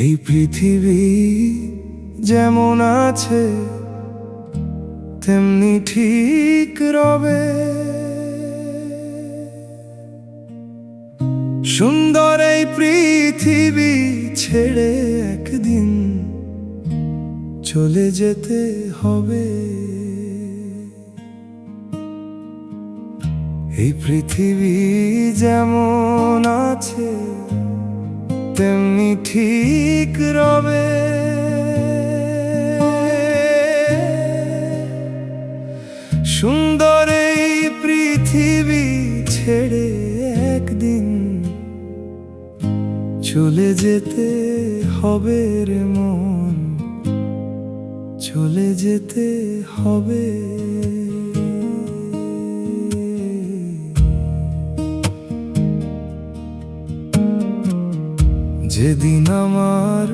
এই পৃথিবী যেমন আছে তেমনি ঠিক রবে। সুন্দর এই পৃথিবী ছেড়ে একদিন চলে যেতে হবে। এই পৃথিবী যেমন আছে তেমনি ঠিক রবে। সুন্দর এই পৃথিবী ছেড়ে একদিন চলে যেতে হবে রে মন, চলে যেতে হবে। যেদিন আমার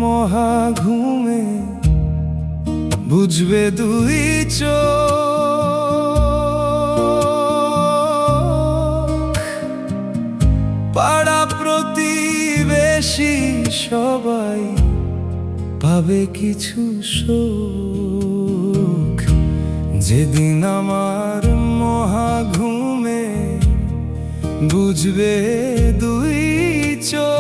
মহা ঘুমে বুঝবে দুই চোখ, পাড়া প্রতিবেশী সবাই পাবে কিছু সুখ। যেদিন আমার মহা ঘুমে বুঝবে দুই চোখ,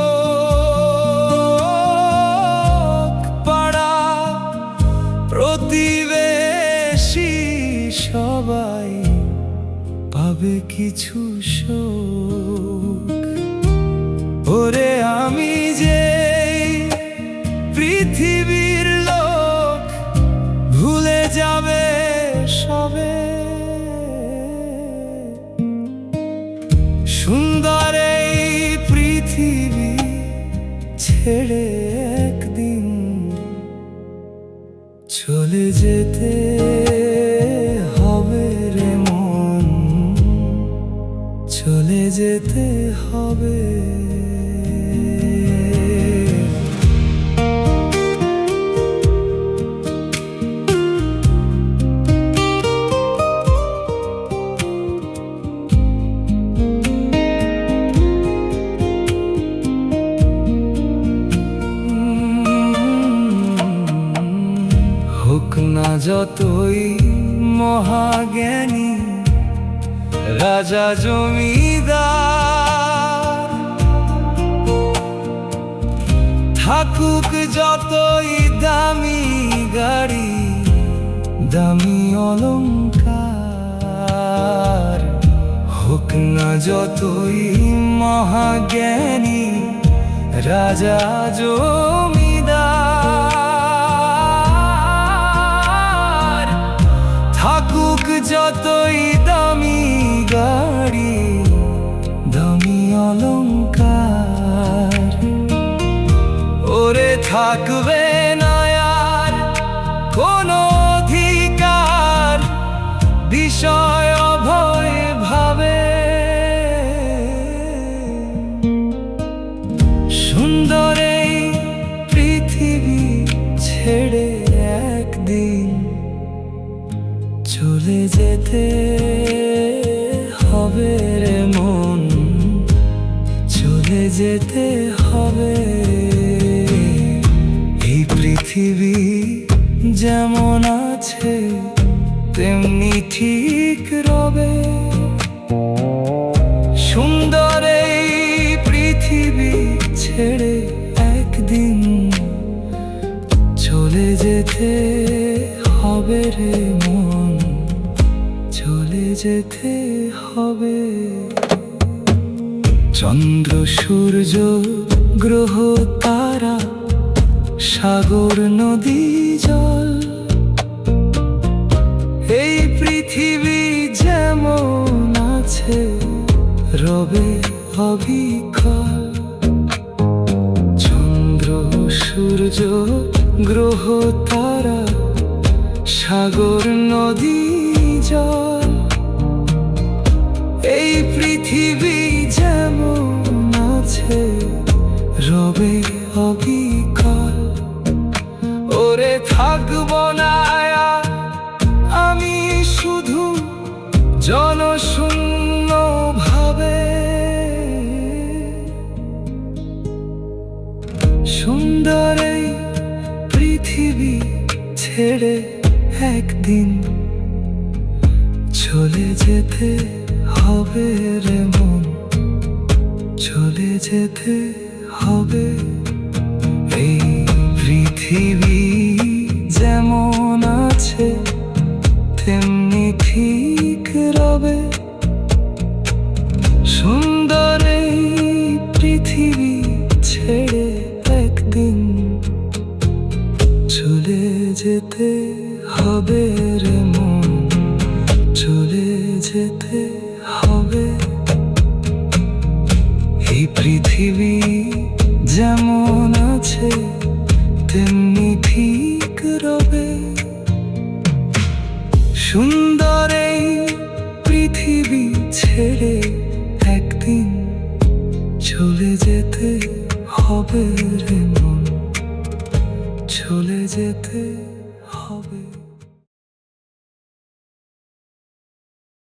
পাড়া প্রতিবেশী সবাই পাবে কিছু সুখ। ওরে আমি যে পৃথিবীর লোক ভুলে যাবে সবে। সুন্দর এই পৃথিবী ছেড়ে একদিন চলে যেতে হবে রে মন, চলে যেতে হবে। হোক না যতই মহাজ্ঞানী রাজা জমিদার, থাকুক যতই দামি গাড়ি দামি অলংকার, হোক না যতই মহাজ্ঞানী রাজা জমিদার, থাকুক যতই দামি গাড়ি দামি অলংকার, ওরে থাকবে না আর কোনো অধিকার বিষয় অভয় ভাবে। সুন্দর এই পৃথিবী ছেড়ে একদিন চলে যেতে হবে রে মন, চলে যেতে হবে। এই পৃথিবী যেমন আছে তেমনি ঠিক রবে। সুন্দর এই পৃথিবী ছেড়ে একদিন চলে যেতে হবে রে মন, চলে যেতে হবে। চন্দ্র সূর্য গ্রহ তারা সাগর নদী জল, এই পৃথিবী যেমন আছে রবে অবিকল। চন্দ্র সূর্য গ্রহ তারা সাগর নদী জল, এই পৃথিবী যেমন আছে রবে অবিকল। ওরে থাকব না আমি শুধু জনশূন্য ভাবে। সুন্দর এই পৃথিবী ছেড়ে একদিন চলে যেতে হবে রে মন, চলে যেতে হবে। এই পৃথিবী যেমন আছে তেমনি ঠিক রবে। সুন্দর এই পৃথিবী ছেড়ে একদিন চলে যেতে হবে রে মন, চলে যেতে হবে। এই পৃথিবী যেমন আছে তেমনি ঠিক রবে। সুন্দর এই পৃথিবী ছেড়ে একদিন চলে যেতে হবে রে মন, চলে যেতে